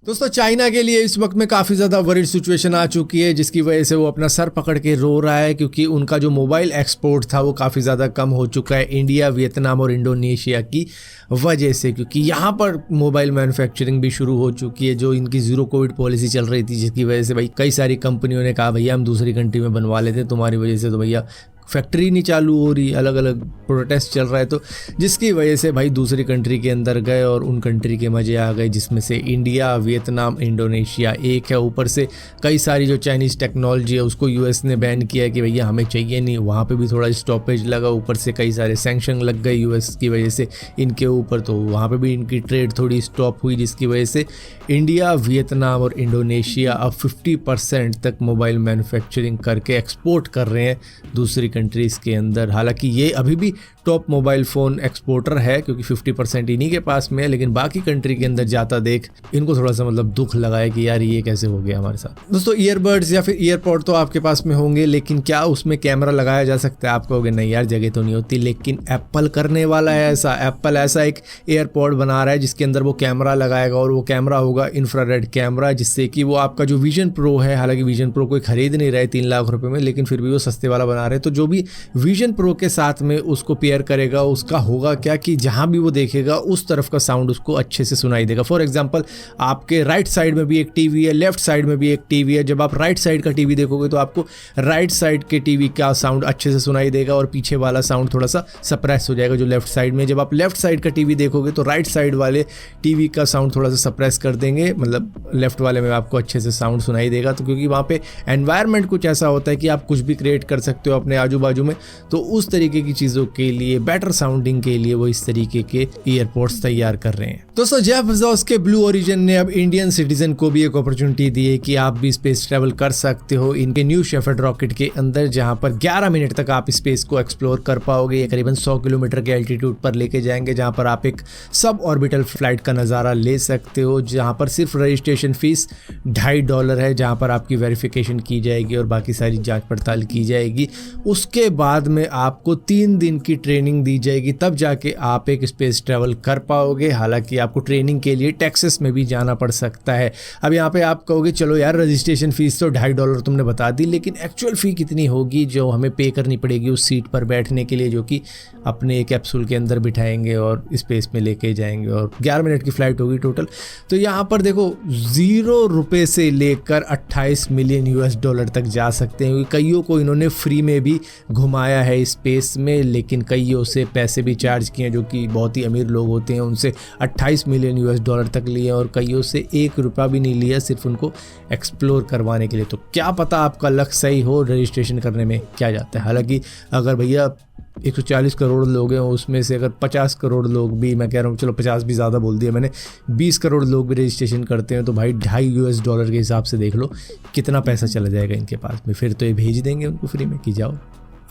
दोस्तों चाइना के लिए इस वक्त में काफ़ी ज़्यादा वरीड सिचुएशन आ चुकी है, जिसकी वजह से वो अपना सर पकड़ के रो रहा है, क्योंकि उनका जो मोबाइल एक्सपोर्ट था वो काफ़ी ज़्यादा कम हो चुका है इंडिया, वियतनाम और इंडोनेशिया की वजह से। क्योंकि यहाँ पर मोबाइल मैन्युफैक्चरिंग भी शुरू हो चुकी है, जो इनकी ज़ीरो कोविड पॉलिसी चल रही थी, जिसकी वजह से भाई कई सारी कंपनियों ने कहा भैया हम दूसरी कंट्री में बनवा लेते हैं, तुम्हारी वजह से तो भैया फैक्ट्री नहीं चालू हो रही, अलग अलग प्रोटेस्ट चल रहा है, तो जिसकी वजह से भाई दूसरी कंट्री के अंदर गए और उन कंट्री के मज़े आ गए, जिसमें से इंडिया, वियतनाम, इंडोनेशिया एक है। ऊपर से कई सारी जो चाइनीज़ टेक्नोलॉजी है उसको यूएस ने बैन किया कि भैया हमें चाहिए नहीं, वहाँ पे भी थोड़ा स्टॉपेज लगा। ऊपर से कई सारे सैंक्शन लग गए यूएस की वजह से इनके ऊपर, तो वहाँ पर भी इनकी ट्रेड थोड़ी स्टॉप हुई, जिसकी वजह से इंडिया, वियतनाम और इंडोनेशिया अब 50% तक मोबाइल मैन्युफैक्चरिंग करके एक्सपोर्ट कर रहे हैं दूसरी कंट्रीज़ के अंदर। हालांकि ये अभी भी टॉप मोबाइल फ़ोन एक्सपोर्टर है, क्योंकि 50% इन्हीं के पास में है, लेकिन बाकी कंट्री के अंदर जाता देख इनको थोड़ा सा मतलब दुख लगा है कि यार ये कैसे हो गया हमारे साथ। दोस्तों ईयरबड्स या फिर ईयरपॉड तो आपके पास में होंगे, लेकिन क्या उसमें कैमरा लगाया जा सकता है? आप कहोगे नहीं यार जगह तो नहीं होती, लेकिन एप्पल करने वाला है ऐसा। एप्पल ऐसा एक ईयरपॉड बना रहा है जिसके अंदर वो कैमरा लगाएगा, और वो कैमरा होगा इंफ्रारेड कैमरा, जिससे कि वो आपका जो विजन प्रो है, हालांकि विजन प्रो कोई खरीद नहीं रहे 3 लाख रुपए में, लेकिन फिर भी वो सस्ते वाला बना रहे हैं, तो जो भी विजन प्रो के साथ में उसको पेयर करेगा, उसका होगा क्या कि जहां भी वो देखेगा उस तरफ का साउंड उसको अच्छे से सुनाई देगा। फॉर एग्जांपल आपके राइट साइड में भी एक टीवी है, लेफ्ट साइड में भी एक टीवी है। जब आप राइट साइड का टीवी देखोगे तो आपको राइट साइड के टीवी का साउंड अच्छे से सुनाई देगा, और पीछे वाला साउंड थोड़ा सा सप्रेस हो जाएगा जो लेफ्ट साइड में। जब आप लेफ्ट साइड का टीवी देखोगे तो राइट साइड वाले टीवी का साउंड थोड़ा सा सप्रेस कर देंगे, मतलब लेफ्ट वाले में आपको अच्छे से साउंड सुनाई देगा। तो क्योंकि वहाँ पे एनवायरनमेंट कुछ ऐसा होता है कि आप कुछ भी क्रिएट कर सकते हो अपने आजू बाजू में, तो उस तरीके की चीज़ों के लिए, बेटर साउंडिंग के लिए वो इस तरीके के ईयरपोड्स तैयार कर रहे हैं। दोस्तों जेफ बेज़ोस के ब्लू ओरिजिन ने अब इंडियन सिटीजन को भी एक अपॉर्चुनिटी दी है कि आप भी स्पेस ट्रैवल कर सकते हो इनके न्यू शेफर्ड रॉकेट के अंदर, जहां पर 11 मिनट तक आप स्पेस को एक्सप्लोर कर पाओगे। ये करीबन 100 किलोमीटर के एल्टीट्यूड पर लेके जाएंगे, जहां पर आप एक सब ऑर्बिटल फ्लाइट का नज़ारा ले सकते हो, जहां पर सिर्फ रजिस्ट्रेशन फीस $2.5 है, जहां पर आपकी वेरिफिकेशन की जाएगी और बाकी सारी जांच पड़ताल की जाएगी। उसके बाद में आपको 3 दिन की ट्रेनिंग दी जाएगी, तब जाके आप एक स्पेस ट्रैवल कर पाओगे। हालांकि आपको ट्रेनिंग के लिए टेक्सास में भी जाना पड़ सकता है। अब यहाँ पे आप कहोगे चलो यार रजिस्ट्रेशन फीस तो $2.5 तुमने बता दी, लेकिन एक्चुअल फ़ी कितनी होगी जो हमें पे करनी पड़ेगी उस सीट पर बैठने के लिए, जो कि अपने एक कैप्सूल के अंदर बिठाएंगे और स्पेस में लेके जाएंगे, और 11 मिनट की फ़्लाइट होगी टोटल। तो यहाँ पर देखो $0 से लेकर $28 मिलियन तक जा सकते हैं। कईयों को इन्होंने फ्री में भी घुमाया है स्पेस में, लेकिन कईयों से पैसे भी चार्ज किए, जो कि बहुत ही अमीर लोग होते हैं, उनसे $28 मिलियन तक लिए, और कईयों से $1 भी नहीं लिया, सिर्फ उनको एक्सप्लोर करवाने के लिए। तो क्या पता आपका लक सही हो, रजिस्ट्रेशन करने में क्या जाता है। हालांकि अगर भैया 140 करोड़ लोग हैं, उसमें से अगर 50 करोड़ लोग भी, मैं कह रहा हूँ चलो 50 भी ज़्यादा बोल दिया मैंने, 20 करोड़ लोग भी रजिस्ट्रेशन करते हैं, तो भाई $2.5 के हिसाब से देख लो कितना पैसा चला जाएगा इनके पास में। फिर तो ये भेज देंगे उनको फ्री में कि जाओ,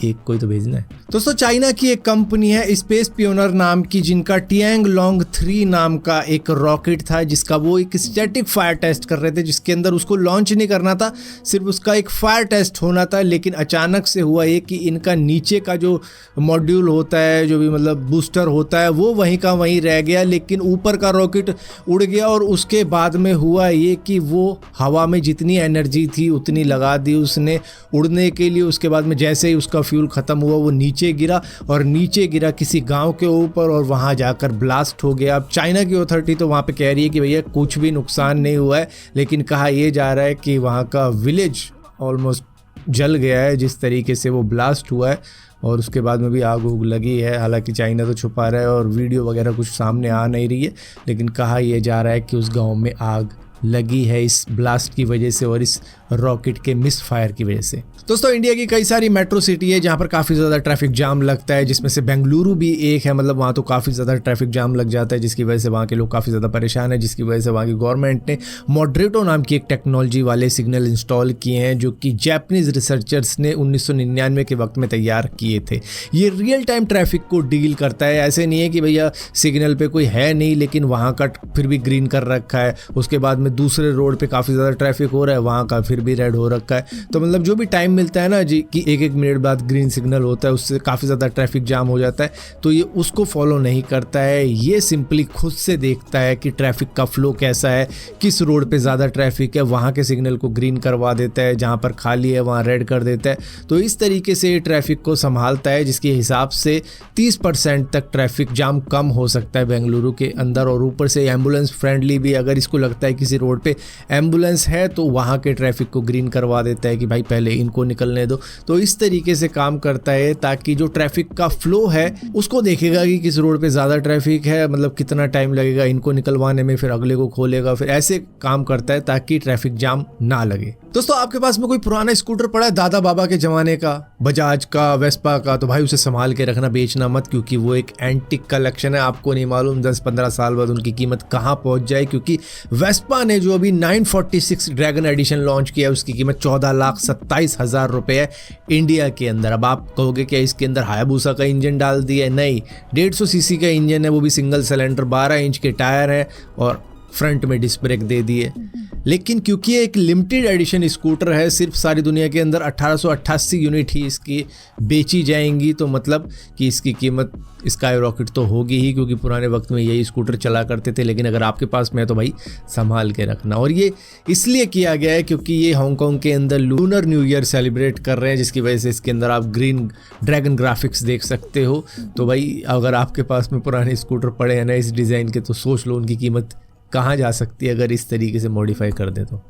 एक कोई तो भेजना है। दोस्तों चाइना की एक कंपनी है स्पेस पियोनर नाम की, जिनका टियांगलोंग 3 नाम का एक रॉकेट था, जिसका वो एक स्टैटिक फायर टेस्ट कर रहे थे, जिसके अंदर उसको लॉन्च नहीं करना था, सिर्फ उसका एक फायर टेस्ट होना था। लेकिन अचानक से हुआ ये कि इनका नीचे का जो मॉड्यूल होता है, जो भी मतलब बूस्टर होता है, वो वहीं का वहीं रह गया, लेकिन ऊपर का रॉकेट उड़ गया। और उसके बाद में हुआ ये कि वो हवा में जितनी एनर्जी थी उतनी लगा दी उसने उड़ने के लिए। उसके बाद में जैसे ही उसका फ्यूल ख़त्म हुआ वो नीचे गिरा, और नीचे गिरा किसी गांव के ऊपर, और वहां जाकर ब्लास्ट हो गया। अब चाइना की अथॉरिटी तो वहां पे कह रही है कि भैया कुछ भी नुकसान नहीं हुआ है, लेकिन कहा यह जा रहा है कि वहां का विलेज ऑलमोस्ट जल गया है जिस तरीके से वो ब्लास्ट हुआ है, और उसके बाद में भी आग उग लगी है। हालांकि चाइना तो छुपा रहा है और वीडियो वगैरह कुछ सामने आ नहीं रही है, लेकिन कहा यह जा रहा है कि उस गाँव में आग लगी है इस ब्लास्ट की वजह से और इस रॉकेट के मिस फायर की वजह से। दोस्तों इंडिया की कई सारी मेट्रो सिटी है जहाँ पर काफ़ी ज़्यादा ट्रैफिक जाम लगता है, जिसमें से बेंगलुरु भी एक है। मतलब वहाँ तो काफ़ी ज़्यादा ट्रैफिक जाम लग जाता है, जिसकी वजह से वहाँ के लोग काफ़ी ज़्यादा परेशान है, जिसकी वजह से वहाँ की गवर्नमेंट ने मॉडरेटो नाम की एक टेक्नोलॉजी वाले सिग्नल इंस्टॉल किए हैं, जो कि जैपनीज़ रिसर्चर्स ने 1999 के वक्त में तैयार किए थे। ये रियल टाइम ट्रैफिक को डील करता है। ऐसे नहीं है कि भैया सिग्नल पे कोई है नहीं, लेकिन वहाँ का फिर भी ग्रीन कर रखा है, उसके बाद में दूसरे रोड पे काफ़ी ज़्यादा ट्रैफिक हो रहा है, वहाँ का फिर भी रेड हो रखा है। तो मतलब जो भी टाइम मिलता है ना जी कि 1-1 मिनट बाद ग्रीन सिग्नल होता है, उससे काफ़ी ज़्यादा ट्रैफिक जाम हो जाता है, तो ये उसको फॉलो नहीं करता है। ये सिंपली खुद से देखता है कि ट्रैफिक का फ्लो कैसा है, किस रोड पे ज़्यादा ट्रैफिक है, वहाँ के सिग्नल को ग्रीन करवा देता है, जहाँ पर खाली है वहाँ रेड कर देता है। तो इस तरीके से ट्रैफिक को संभालता है, जिसके हिसाब से 30% तक ट्रैफिक जाम कम हो सकता है बेंगलुरु के अंदर। और ऊपर से एम्बुलेंस फ्रेंडली भी, अगर इसको लगता है किसी रोड पे एम्बुलेंस है तो वहाँ के ट्रैफिक को ग्रीन करवा देता है कि भाई पहले इनको निकलने दो। तो इस तरीके से काम करता है ताकि जो ट्रैफिक का फ्लो है उसको देखेगा कि किस रोड पे ज़्यादा ट्रैफिक है, मतलब कितना टाइम लगेगा इनको निकलवाने में, फिर अगले को खोलेगा, फिर ऐसे काम करता है ताकि ट्रैफिक जाम ना लगे। दोस्तों आपके पास में कोई पुराना स्कूटर पड़ा है दादा बाबा के ज़माने का, बजाज का, वेस्पा का, तो भाई उसे संभाल के रखना, बेचना मत, क्योंकि वो एक एंटिक कलेक्शन है। आपको नहीं मालूम 10-15 साल बाद उनकी कीमत कहाँ पहुँच जाए, क्योंकि वेस्पा ने जो अभी 946 ड्रैगन एडिशन लॉन्च किया है उसकी कीमत 14,27,000 रुपये है इंडिया के अंदर। अब आप कहोगे क्या इसके अंदर हायाबुसा का इंजन डाल दिया है? नहीं, 150 सीसी का इंजन है, वो भी सिंगल सिलेंडर, 12 इंच के टायर है और फ्रंट में डिस्क ब्रेक दे दिए। लेकिन क्योंकि ये एक लिमिटेड एडिशन स्कूटर है, सिर्फ सारी दुनिया के अंदर 1888 यूनिट ही इसकी बेची जाएंगी, तो मतलब कि इसकी कीमत स्काई रॉकेट तो होगी ही, क्योंकि पुराने वक्त में यही स्कूटर चला करते थे। लेकिन अगर आपके पास में है तो भाई संभाल के रखना। और ये इसलिए किया गया है क्योंकि ये हांगकांग के अंदर लूनर न्यू ईयर सेलिब्रेट कर रहे हैं, जिसकी वजह से इसके अंदर आप ग्रीन ड्रैगन ग्राफिक्स देख सकते हो। तो भाई अगर आपके पास में पुराने स्कूटर पड़े हैं ना इस डिज़ाइन के, तो सोच लो उनकी कीमत कहाँ जा सकती है अगर इस तरीके से मॉडिफाई कर दे तो।